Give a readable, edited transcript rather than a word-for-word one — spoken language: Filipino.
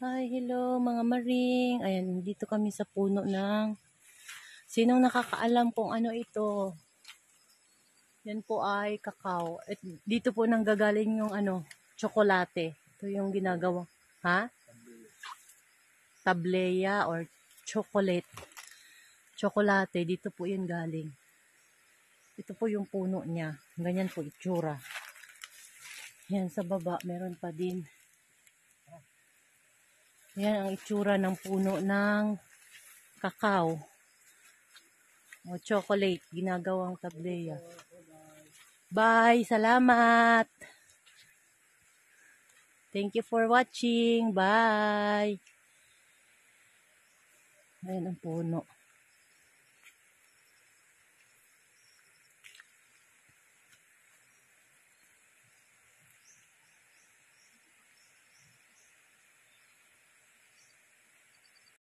Hi, hello mga maring. Ayan, dito kami sa puno ng... Sinong nakakaalam kung ano ito? Yan po ay kakao. At dito po nanggagaling yung tsokolate. Ito yung ginagawa. Ha? Tableya or chocolate. Tsokolate, dito po yun galing. Ito po yung puno niya. Ganyan po itsura. Yan sa baba, meron pa din. Yan ang itsura ng puno ng kakao o chocolate, ginagawang tableya. Bye! Salamat! Thank you for watching. Bye! Ayan ang puno.